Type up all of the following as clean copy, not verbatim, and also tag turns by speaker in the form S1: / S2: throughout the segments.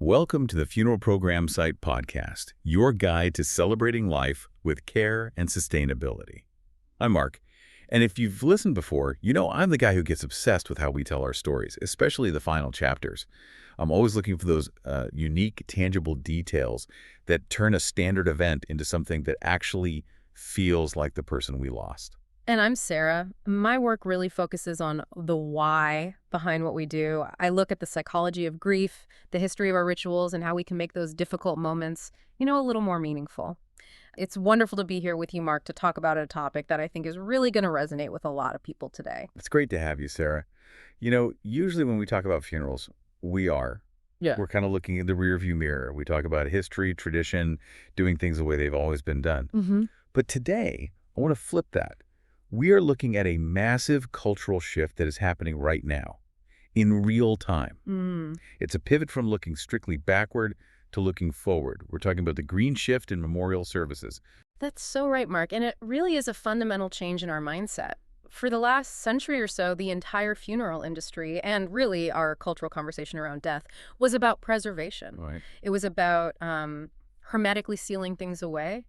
S1: Welcome to the Funeral Program Site podcast, your guide to celebrating life with care and sustainability. I'm Mark, and if you've listened before, you know I'm the guy who gets obsessed with how we tell our stories, especially the final chapters. I'm always looking for those unique, tangible details that turn a standard event into something that actually feels like the person we lost.
S2: And I'm Sarah. My work really focuses on the why behind what we do. I look at the psychology of grief, the history of our rituals, and how we can make those difficult moments, a little more meaningful. It's wonderful to be here with you, Mark, to talk about a topic that I think is really going to resonate with a lot of people today.
S1: It's great to have you, Sarah. Usually when we talk about funerals, we're kind of looking in the rearview mirror. We talk about history, tradition, doing things the way they've always been done. But today, I want to flip that. We are looking at a massive cultural shift that is happening right now, in real time. It's a pivot from looking strictly backward to looking forward. We're talking about the green shift in memorial services.
S2: That's so right, Mark. And it really is a fundamental change in our mindset. For the last century or so, the entire funeral industry, and really our cultural conversation around death, was about preservation.
S1: Right.
S2: It was about hermetically sealing things away.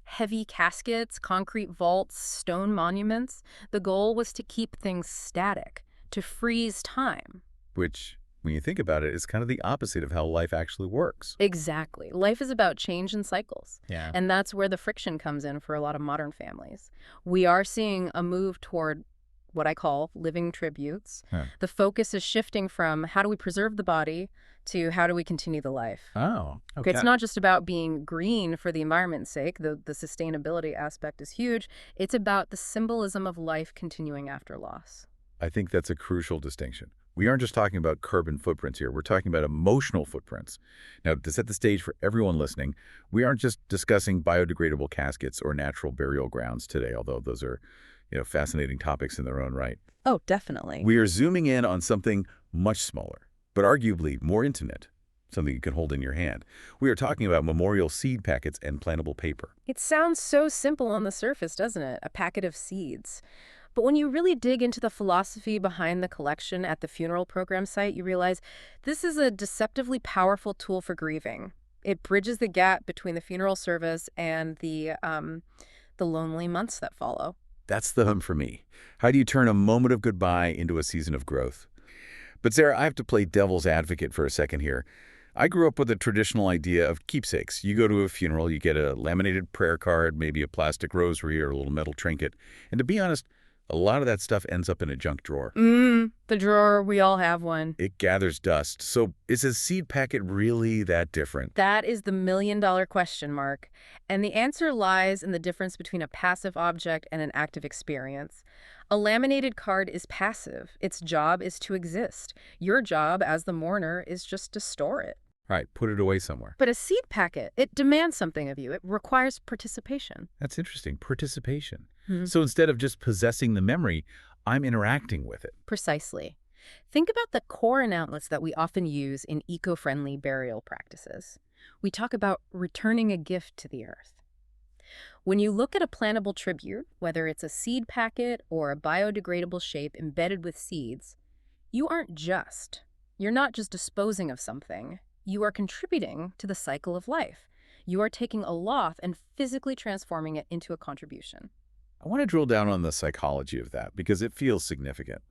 S2: Heavy caskets, concrete vaults, stone monuments. The goal was to keep things static, to freeze time.
S1: Which, when you think about it, is kind of the opposite of how life actually works.
S2: Exactly. Life is about change and cycles.
S1: Yeah.
S2: And that's where the friction comes in for a lot of modern families. We are seeing a move toward what I call living tributes. The focus is shifting from how do we preserve the body to how do we continue the life.
S1: Oh, okay.
S2: It's not just about being green for the environment's sake. The sustainability aspect is huge. It's about the symbolism of life continuing after loss.
S1: I think that's a crucial distinction. We aren't just talking about carbon footprints here. We're talking about emotional footprints. Now, to set the stage for everyone listening, we aren't just discussing biodegradable caskets or natural burial grounds today, although those are fascinating topics in their own right.
S2: Oh, definitely.
S1: We are zooming in on something much smaller, but arguably more intimate, something you can hold in your hand. We are talking about memorial seed packets and plantable paper.
S2: It sounds so simple on the surface, doesn't it? A packet of seeds. But when you really dig into the philosophy behind the collection at the funeral program site, you realize this is a deceptively powerful tool for grieving. It bridges the gap between the funeral service and the lonely months that follow.
S1: That's the hum for me. How do you turn a moment of goodbye into a season of growth? But Sarah, I have to play devil's advocate for a second here. I grew up with a traditional idea of keepsakes. You go to a funeral, you get a laminated prayer card, maybe a plastic rosary or a little metal trinket. And to be honest, a lot of that stuff ends up in a junk drawer.
S2: The drawer, we all have one.
S1: It gathers dust. So is a seed packet really that different?
S2: That is the million-dollar question, Mark. And the answer lies in the difference between a passive object and an active experience. A laminated card is passive. Its job is to exist. Your job as the mourner is just to store it.
S1: Right, put it away somewhere.
S2: But a seed packet, it demands something of you. It requires participation.
S1: That's interesting, participation. So instead of just possessing the memory, I'm interacting with it.
S2: Precisely. Think about the core announcements that we often use in eco-friendly burial practices. We talk about returning a gift to the earth. When you look at a plantable tribute, whether it's a seed packet or a biodegradable shape embedded with seeds, you're not just disposing of something. You are contributing to the cycle of life. You are taking a loss and physically transforming it into a contribution.
S1: I want to drill down on the psychology of that because it feels significant.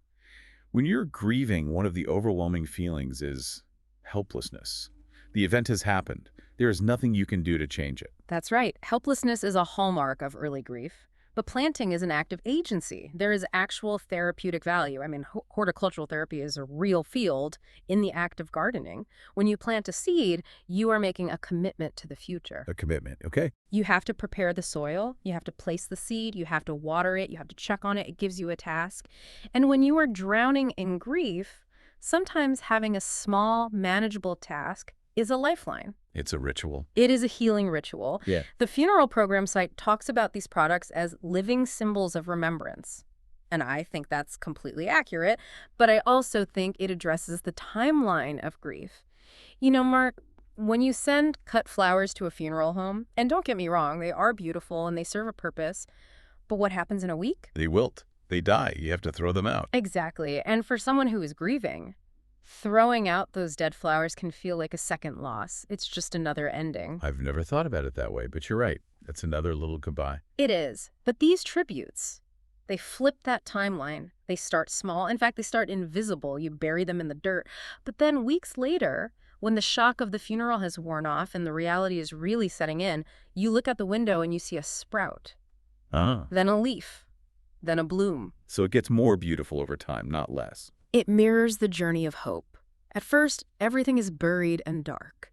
S1: When you're grieving, one of the overwhelming feelings is helplessness. The event has happened. There is nothing you can do to change it.
S2: That's right. Helplessness is a hallmark of early grief. But planting is an act of agency. There is actual therapeutic value. I mean, horticultural therapy is a real field in the act of gardening. When you plant a seed, you are making a commitment to the future.
S1: A commitment, okay.
S2: You have to prepare the soil. You have to place the seed. You have to water it. You have to check on it. It gives you a task. And when you are drowning in grief, sometimes having a small, manageable task is a lifeline.
S1: It's a ritual.
S2: It is a healing ritual.
S1: Yeah.
S2: The funeral program site talks about these products as living symbols of remembrance. And I think that's completely accurate, but I also think it addresses the timeline of grief. Mark, when you send cut flowers to a funeral home, and don't get me wrong, they are beautiful and they serve a purpose, but what happens in a week?
S1: They wilt. They die. You have to throw them out.
S2: Exactly. And for someone who is grieving, Throwing out those dead flowers can feel like a second loss. It's just another ending.
S1: I've never thought about it that way, but you're right. That's another little goodbye.
S2: It is. But these tributes, they flip that timeline. They start small. In fact, they start invisible. You bury them in the dirt. But then weeks later, when the shock of the funeral has worn off and the reality is really setting in, you look out the window and you see a sprout. Then a leaf. Then a bloom.
S1: So it gets more beautiful over time, not less.
S2: It mirrors the journey of hope. At first, everything is buried and dark.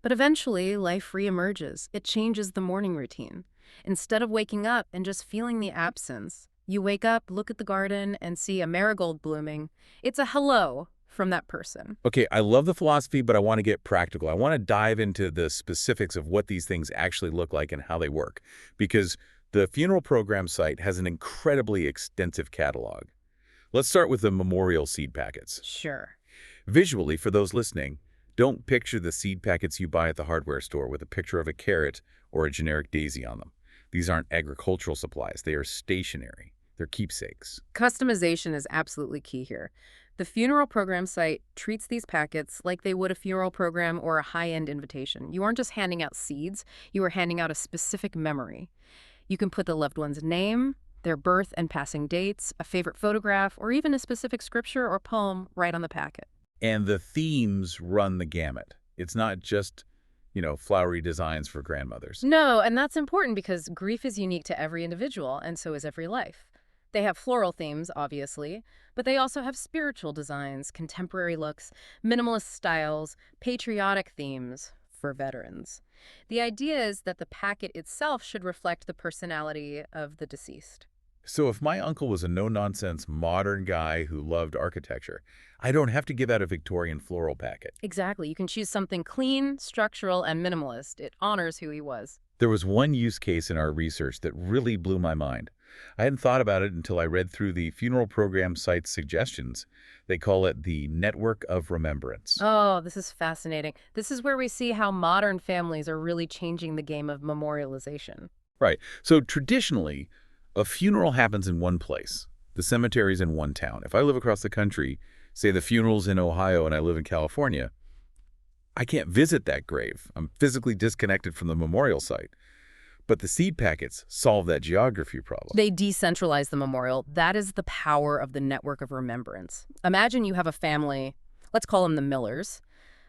S2: But eventually, life reemerges. It changes the morning routine. Instead of waking up and just feeling the absence, you wake up, look at the garden, and see a marigold blooming. It's a hello from that person.
S1: Okay, I love the philosophy, but I want to get practical. I want to dive into the specifics of what these things actually look like and how they work. Because the funeral program site has an incredibly extensive catalog. Let's start with the memorial seed packets.
S2: Sure.
S1: Visually, for those listening, don't picture the seed packets you buy at the hardware store with a picture of a carrot or a generic daisy on them. These aren't agricultural supplies. They are stationary. They're keepsakes.
S2: Customization is absolutely key here. The funeral program site treats these packets like they would a funeral program or a high-end invitation. You aren't just handing out seeds. You are handing out a specific memory. You can put the loved one's name, their birth and passing dates, a favorite photograph, or even a specific scripture or poem right on the packet.
S1: And the themes run the gamut. It's not just, flowery designs for grandmothers.
S2: No, and that's important because grief is unique to every individual, and so is every life. They have floral themes, obviously, but they also have spiritual designs, contemporary looks, minimalist styles, patriotic themes for veterans. The idea is that the packet itself should reflect the personality of the deceased.
S1: So if my uncle was a no-nonsense modern guy who loved architecture, I don't have to give out a Victorian floral packet.
S2: Exactly. You can choose something clean, structural, and minimalist. It honors who he was.
S1: There was one use case in our research that really blew my mind. I hadn't thought about it until I read through the funeral program site's suggestions. They call it the Network of Remembrance.
S2: Oh, this is fascinating. This is where we see how modern families are really changing the game of memorialization.
S1: Right. So traditionally, a funeral happens in one place. The cemetery's in one town. If I live across the country, say the funeral's in Ohio and I live in California, I can't visit that grave. I'm physically disconnected from the memorial site. But the seed packets solve that geography problem.
S2: They decentralize the memorial. That is the power of the Network of Remembrance. Imagine you have a family, let's call them the Millers.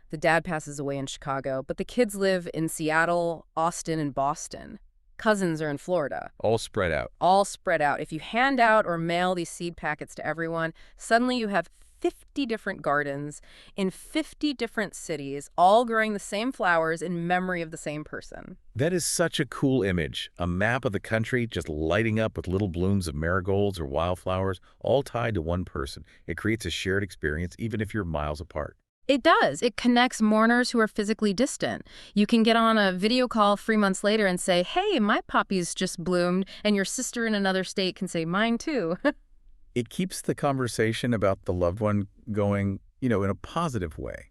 S2: The dad passes away in Chicago, but the kids live in Seattle, Austin, and Boston. Cousins are in Florida.
S1: All spread out.
S2: All spread out. If you hand out or mail these seed packets to everyone, suddenly you have 50 different gardens in 50 different cities, all growing the same flowers in memory of the same person.
S1: That is such a cool image. A map of the country just lighting up with little blooms of marigolds or wildflowers, all tied to one person. It creates a shared experience, even if you're miles apart.
S2: It does. It connects mourners who are physically distant. You can get on a video call 3 months later and say, hey, my poppy's just bloomed, and your sister in another state can say, mine too.
S1: It keeps the conversation about the loved one going, in a positive way.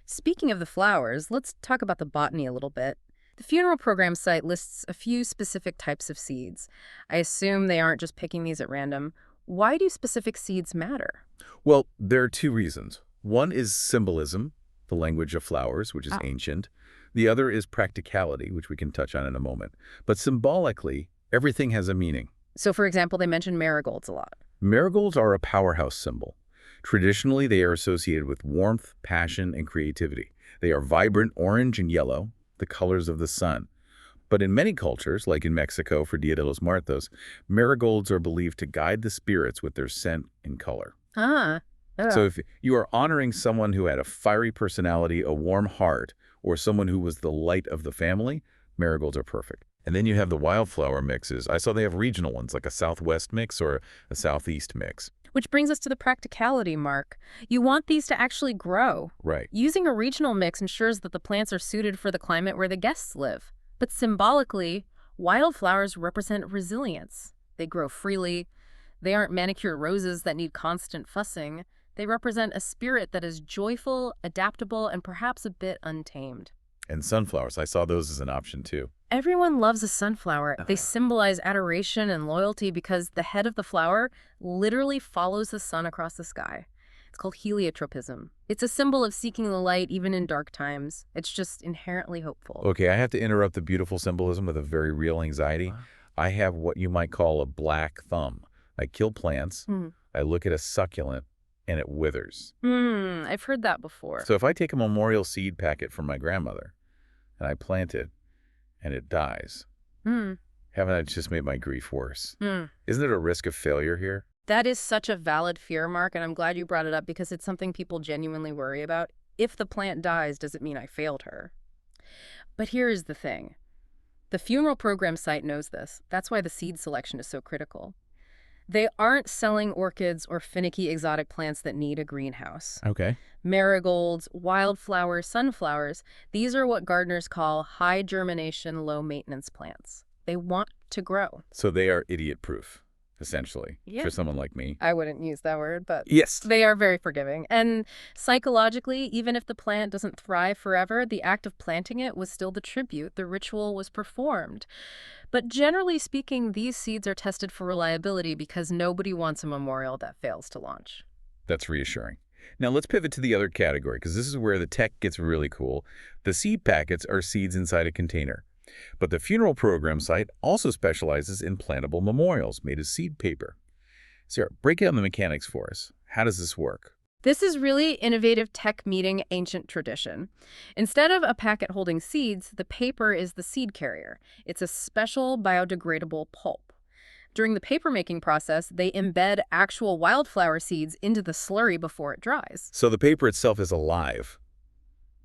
S2: Speaking of the flowers, let's talk about the botany a little bit. The funeral program site lists a few specific types of seeds. I assume they aren't just picking these at random. Why do specific seeds matter?
S1: Well, there are two reasons. One is symbolism, the language of flowers, which is ancient. The other is practicality, which we can touch on in a moment. But symbolically, everything has a meaning.
S2: So, for example, they mention marigolds a lot.
S1: Marigolds are a powerhouse symbol. Traditionally, they are associated with warmth, passion, and creativity. They are vibrant orange and yellow, the colors of the sun. But in many cultures, like in Mexico for Dia de los Muertos, marigolds are believed to guide the spirits with their scent and color. So if you are honoring someone who had a fiery personality, a warm heart, or someone who was the light of the family, marigolds are perfect. And then you have the wildflower mixes. I saw they have regional ones, like a Southwest mix or a Southeast mix.
S2: Which brings us to the practicality, Mark. You want these to actually grow.
S1: Right.
S2: Using a regional mix ensures that the plants are suited for the climate where the guests live. But symbolically, wildflowers represent resilience. They grow freely. They aren't manicured roses that need constant fussing. They represent a spirit that is joyful, adaptable, and perhaps a bit untamed.
S1: And sunflowers, I saw those as an option too.
S2: Everyone loves a sunflower. They symbolize adoration and loyalty because the head of the flower literally follows the sun across the sky. It's called heliotropism. It's a symbol of seeking the light even in dark times. It's just inherently hopeful.
S1: Okay, I have to interrupt the beautiful symbolism with a very real anxiety. I have what you might call a black thumb. I kill plants, I look at a succulent, and it withers.
S2: I've heard that before.
S1: So if I take a memorial seed packet from my grandmother, and I plant it, and it dies, haven't I just made my grief worse? Isn't there a risk of failure here?
S2: That is such a valid fear, Mark, and I'm glad you brought it up because it's something people genuinely worry about. If the plant dies, does it mean I failed her? But here is the thing. The funeral program site knows this. That's why the seed selection is so critical. They aren't selling orchids or finicky exotic plants that need a greenhouse.
S1: Okay.
S2: Marigolds, wildflowers, sunflowers, these are what gardeners call high germination, low maintenance plants. They want to grow.
S1: So they are idiot-proof, essentially, for someone like me.
S2: I wouldn't use that word, but
S1: yes,
S2: they are very forgiving. And psychologically, even if the plant doesn't thrive forever, the act of planting it was still the tribute. The ritual was performed. But generally speaking, these seeds are tested for reliability because nobody wants a memorial that fails to launch.
S1: That's reassuring. Now let's pivot to the other category, because this is where the tech gets really cool. The seed packets are seeds inside a container. But the funeral program site also specializes in plantable memorials made of seed paper. Sarah, break down the mechanics for us. How does this work?
S2: This is really innovative tech meeting ancient tradition. Instead of a packet holding seeds, the paper is the seed carrier. It's a special biodegradable pulp. During the paper-making process, they embed actual wildflower seeds into the slurry before it dries.
S1: So the paper itself is alive,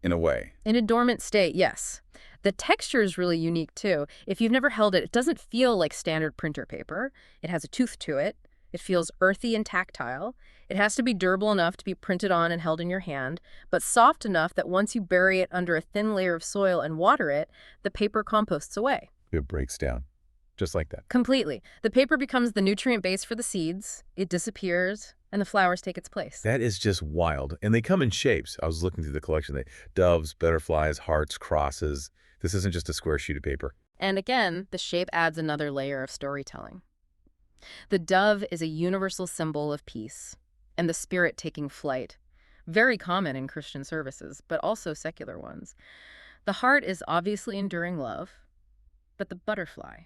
S1: in a way.
S2: In a dormant state, yes. The texture is really unique, too. If you've never held it, it doesn't feel like standard printer paper. It has a tooth to it. It feels earthy and tactile. It has to be durable enough to be printed on and held in your hand, but soft enough that once you bury it under a thin layer of soil and water it, the paper composts away.
S1: It breaks down, just like that.
S2: Completely. The paper becomes the nutrient base for the seeds, it disappears, and the flowers take its place.
S1: That is just wild. And they come in shapes. I was looking through the collection. Doves, butterflies, hearts, crosses. This isn't just a square sheet of paper.
S2: And again, the shape adds another layer of storytelling. The dove is a universal symbol of peace and the spirit taking flight, very common in Christian services, but also secular ones. The heart is obviously enduring love, but the butterfly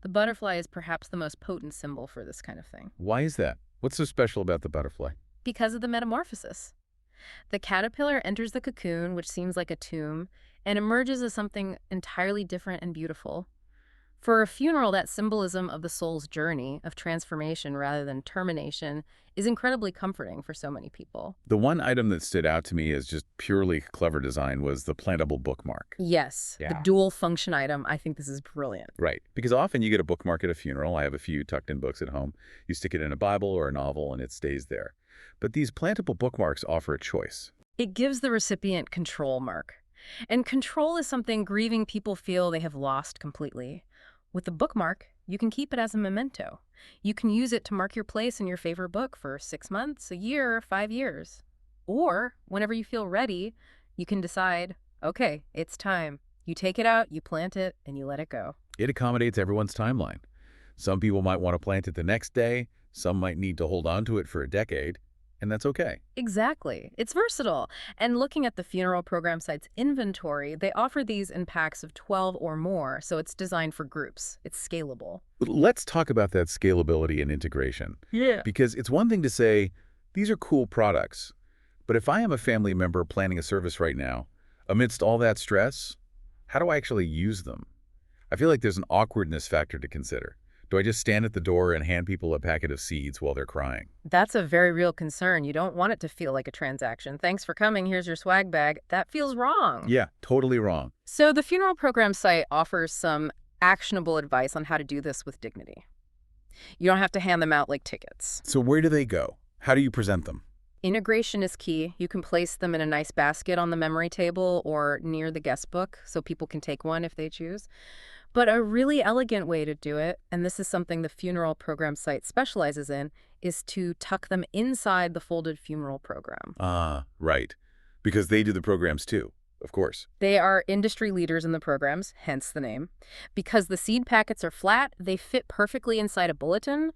S2: is perhaps the most potent symbol for this kind of thing.
S1: Why is that? What's so special about the butterfly?
S2: Because of the metamorphosis. The caterpillar enters the cocoon, which seems like a tomb, and emerges as something entirely different and beautiful. For a funeral, that symbolism of the soul's journey, of transformation rather than termination, is incredibly comforting for so many people.
S1: The one item that stood out to me as just purely clever design was the plantable bookmark.
S2: Yes, the dual function item. I think this is brilliant.
S1: Right, because often you get a bookmark at a funeral. I have a few tucked in books at home. You stick it in a Bible or a novel and it stays there. But these plantable bookmarks offer a choice.
S2: It gives the recipient control, Mark. And control is something grieving people feel they have lost completely. With the bookmark, you can keep it as a memento. You can use it to mark your place in your favorite book for 6 months, a year, 5 years. Or, whenever you feel ready, you can decide, okay, it's time. You take it out, you plant it, and you let it go.
S1: It accommodates everyone's timeline. Some people might want to plant it the next day. Some might need to hold on to it for a decade. And that's okay.
S2: Exactly. It's versatile. And looking at the funeral program site's inventory, they offer these in packs of 12 or more, so it's designed for groups. It's scalable.
S1: Let's talk about that scalability and integration.
S2: Yeah.
S1: Because it's one thing to say, these are cool products. But if I am a family member planning a service right now, amidst all that stress, how do I actually use them? I feel like there's an awkwardness factor to consider. Do I just stand at the door and hand people a packet of seeds while they're crying?
S2: That's a very real concern. You don't want it to feel like a transaction. Thanks for coming. Here's your swag bag. That feels wrong.
S1: Yeah, totally wrong.
S2: So the funeral program site offers some actionable advice on how to do this with dignity. You don't have to hand them out like tickets.
S1: So where do they go? How do you present them?
S2: Integration is key. You can place them in a nice basket on the memory table or near the guest book so people can take one if they choose. But a really elegant way to do it, and this is something the funeral program site specializes in, is to tuck them inside the folded funeral program.
S1: Right. Because they do the programs too. Of course.
S2: They are industry leaders in the programs, hence the name. Because the seed packets are flat, they fit perfectly inside a bulletin.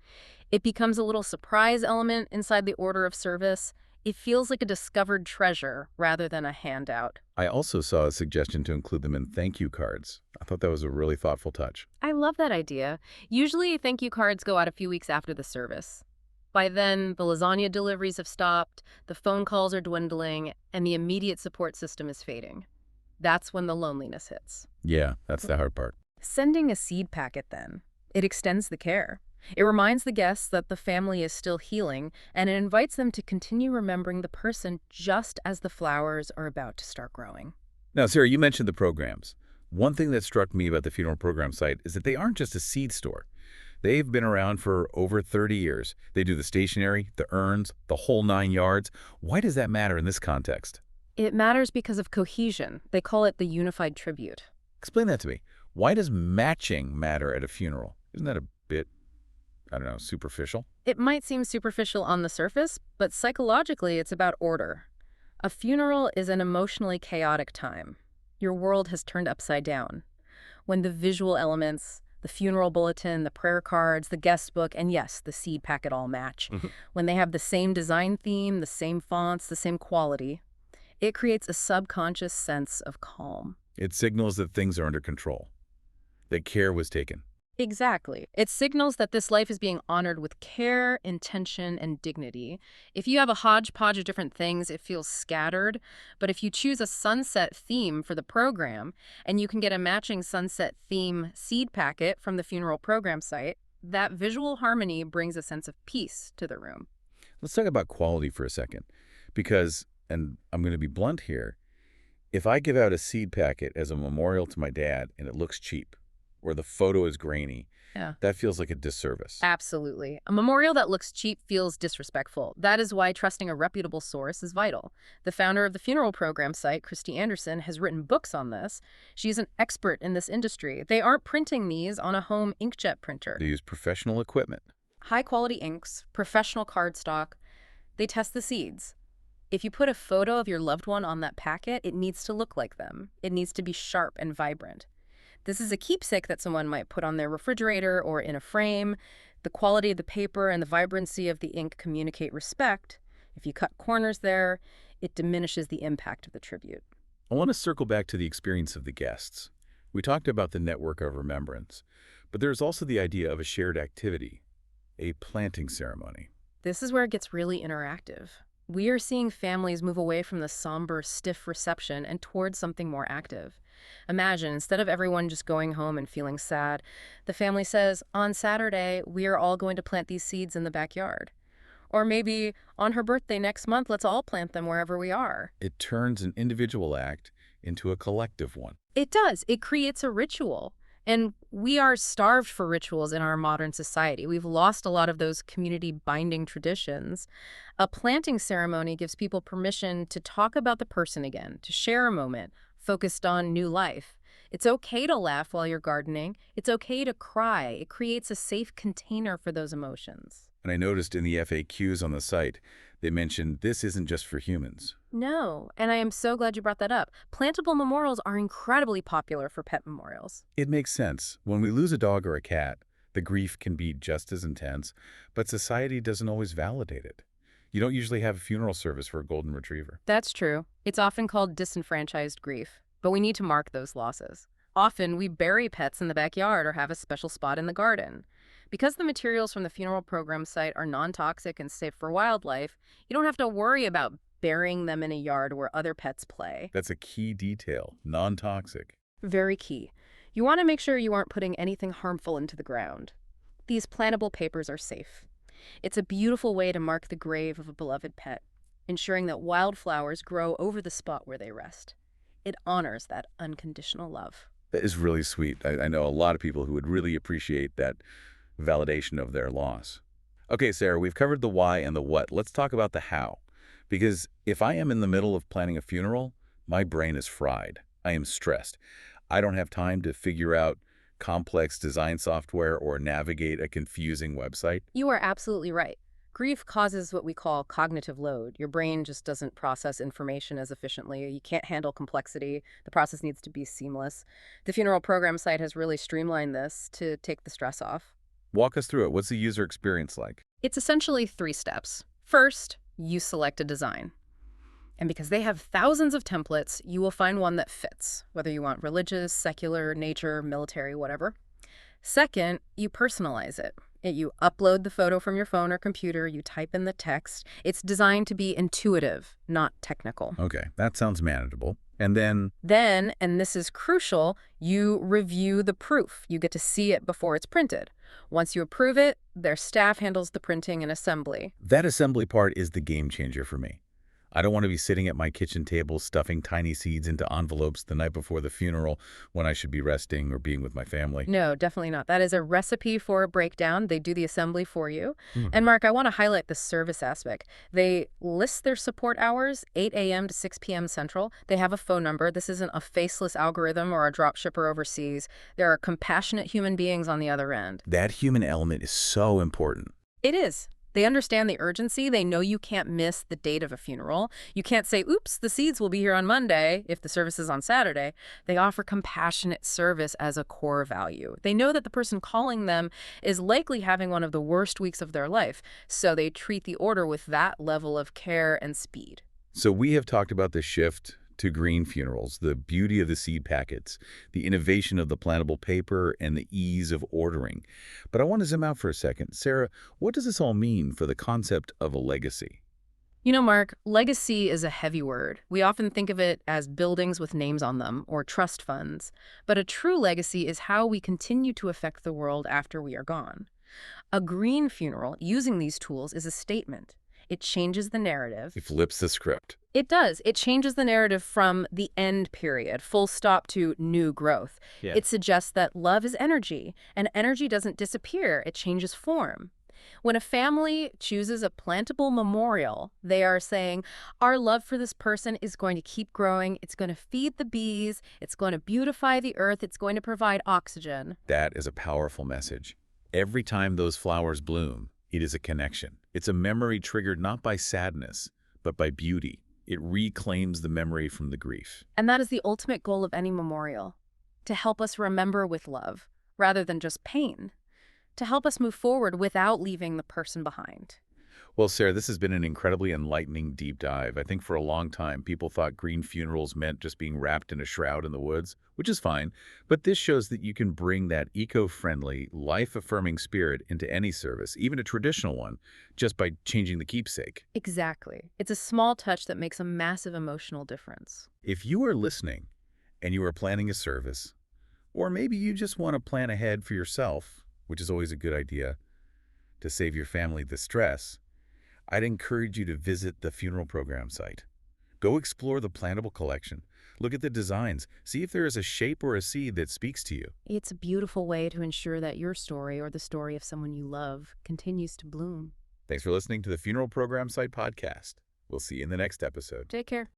S2: It becomes a little surprise element inside the order of service. It feels like a discovered treasure rather than a handout.
S1: I also saw a suggestion to include them in thank you cards. I thought that was a really thoughtful touch.
S2: I love that idea. Usually, thank you cards go out a few weeks after the service. By then, the lasagna deliveries have stopped, the phone calls are dwindling, and the immediate support system is fading. That's when the loneliness hits.
S1: Yeah, that's the hard part.
S2: Sending a seed packet, then, it extends the care. It reminds the guests that the family is still healing, and it invites them to continue remembering the person just as the flowers are about to start growing.
S1: Now, Sarah, you mentioned the programs. One thing that struck me about the funeral program site is that they aren't just a seed store. They've been around for over 30 years. They do the stationery, the urns, the whole 9 yards. Why does that matter in this context?
S2: It matters because of cohesion. They call it the unified tribute.
S1: Explain that to me. Why does matching matter at a funeral? Isn't that a bit, I don't know, superficial?
S2: It might seem superficial on the surface, but psychologically it's about order. A funeral is an emotionally chaotic time. Your world has turned upside down. When the visual elements, the funeral bulletin, the prayer cards, the guest book, and yes, the seed packet all match. When they have the same design theme, the same fonts, the same quality, it creates a subconscious sense of calm.
S1: It signals that things are under control, that care was taken.
S2: Exactly. It signals that this life is being honored with care, intention, and dignity. If you have a hodgepodge of different things, it feels scattered. But if you choose a sunset theme for the program, and you can get a matching sunset theme seed packet from the funeral program site, that visual harmony brings a sense of peace to the room.
S1: Let's talk about quality for a second. Because, and I'm going to be blunt here, if I give out a seed packet as a memorial to my dad and it looks cheap, or the photo is grainy, that feels like a disservice.
S2: Absolutely. A memorial that looks cheap feels disrespectful. That is why trusting a reputable source is vital. The founder of the funeral program site, Christy Anderson, has written books on this. She's an expert in this industry. They aren't printing these on a home inkjet printer.
S1: They use professional equipment.
S2: High-quality inks, professional cardstock. They test the seeds. If you put a photo of your loved one on that packet, it needs to look like them. It needs to be sharp and vibrant. This is a keepsake that someone might put on their refrigerator or in a frame. The quality of the paper and the vibrancy of the ink communicate respect. If you cut corners there, it diminishes the impact of the tribute.
S1: I want to circle back to the experience of the guests. We talked about the network of remembrance, but there's also the idea of a shared activity, a planting ceremony.
S2: This is where it gets really interactive. We are seeing families move away from the somber, stiff reception and towards something more active. Imagine, instead of everyone just going home and feeling sad, the family says, on Saturday, we are all going to plant these seeds in the backyard. Or maybe, on her birthday next month, let's all plant them wherever we are.
S1: It turns an individual act into a collective one.
S2: It does. It creates a ritual. And we are starved for rituals in our modern society. We've lost a lot of those community-binding traditions. A planting ceremony gives people permission to talk about the person again, to share a moment focused on new life. It's okay to laugh while you're gardening. It's okay to cry. It creates a safe container for those emotions.
S1: And I noticed in the FAQs on the site, they mentioned this isn't just for humans.
S2: No, and I am so glad you brought that up. Plantable memorials are incredibly popular for pet memorials.
S1: It makes sense. When we lose a dog or a cat, the grief can be just as intense, but society doesn't always validate it. You don't usually have a funeral service for a golden retriever.
S2: That's true. It's often called disenfranchised grief, but we need to mark those losses. Often, we bury pets in the backyard or have a special spot in the garden. Because the materials from the funeral program site are non-toxic and safe for wildlife, you don't have to worry about burying them in a yard where other pets play.
S1: That's a key detail, non-toxic.
S2: Very key. You want to make sure you aren't putting anything harmful into the ground. These plantable papers are safe. It's a beautiful way to mark the grave of a beloved pet, ensuring that wildflowers grow over the spot where they rest. It honors that unconditional love.
S1: That is really sweet. I know a lot of people who would really appreciate that validation of their loss. Okay, Sarah, we've covered the why and the what. Let's talk about the how. Because if I am in the middle of planning a funeral, my brain is fried. I am stressed. I don't have time to figure out complex design software or navigate a confusing website.
S2: You are absolutely right. Grief causes what we call cognitive load. Your brain just doesn't process information as efficiently. You can't handle complexity. The process needs to be seamless. The funeral program site has really streamlined this to take the stress off.
S1: Walk us through it. What's the user experience like?
S2: It's essentially 3 steps. First, you select a design. And because they have thousands of templates, you will find one that fits, whether you want religious, secular, nature, military, whatever. Second, you personalize it. You upload the photo from your phone or computer, you type in the text. It's designed to be intuitive, not technical.
S1: Okay, that sounds manageable. And then,
S2: and this is crucial, you review the proof. You get to see it before it's printed. Once you approve it, their staff handles the printing and assembly.
S1: that assembly part is the game changer for me. I don't want to be sitting at my kitchen table stuffing tiny seeds into envelopes the night before the funeral when I should be resting or being with my family.
S2: No, definitely not. That is a recipe for a breakdown. They do the assembly for you. And Mark, I want to highlight the service aspect. They list their support hours, 8 a.m. to 6 p.m. Central. They have a phone number. This isn't a faceless algorithm or a drop shipper overseas. There are compassionate human beings on the other end.
S1: That human element is so important.
S2: It is. They understand the urgency. They know you can't miss the date of a funeral. You can't say, oops, the seeds will be here on Monday if the service is on Saturday. They offer compassionate service as a core value. They know that the person calling them is likely having one of the worst weeks of their life, so they treat the order with that level of care and speed.
S1: So we have talked about the shift to green funerals, the beauty of the seed packets, the innovation of the plantable paper, and the ease of ordering. But I want to zoom out for a second. Sarah, what does this all mean for the concept of a legacy?
S2: You know, Mark, legacy is a heavy word. We often think of it as buildings with names on them or trust funds. But a true legacy is how we continue to affect the world after we are gone. A green funeral, using these tools, is a statement. It changes the narrative.
S1: It flips the script.
S2: It does. It changes the narrative from the end period, full stop, to new growth.
S1: Yeah.
S2: It suggests that love is energy, and energy doesn't disappear. It changes form. When a family chooses a plantable memorial, they are saying, our love for this person is going to keep growing. It's going to feed the bees. It's going to beautify the earth. It's going to provide oxygen.
S1: That is a powerful message. Every time those flowers bloom, it is a connection. It's a memory triggered not by sadness, but by beauty. It reclaims the memory from the grief.
S2: And that is the ultimate goal of any memorial, to help us remember with love, rather than just pain, to help us move forward without leaving the person behind.
S1: Well, Sarah, this has been an incredibly enlightening deep dive. I think for a long time, people thought green funerals meant just being wrapped in a shroud in the woods, which is fine. But this shows that you can bring that eco-friendly, life-affirming spirit into any service, even a traditional one, just by changing the keepsake.
S2: Exactly. It's a small touch that makes a massive emotional difference.
S1: If you are listening and you are planning a service, or maybe you just want to plan ahead for yourself, which is always a good idea, to save your family the stress, I'd encourage you to visit the funeral program site. Go explore the plantable collection. Look at the designs. See if there is a shape or a seed that speaks to you.
S2: It's a beautiful way to ensure that your story or the story of someone you love continues to bloom.
S1: Thanks for listening to the Funeral Program Site podcast. We'll see you in the next episode.
S2: Take care.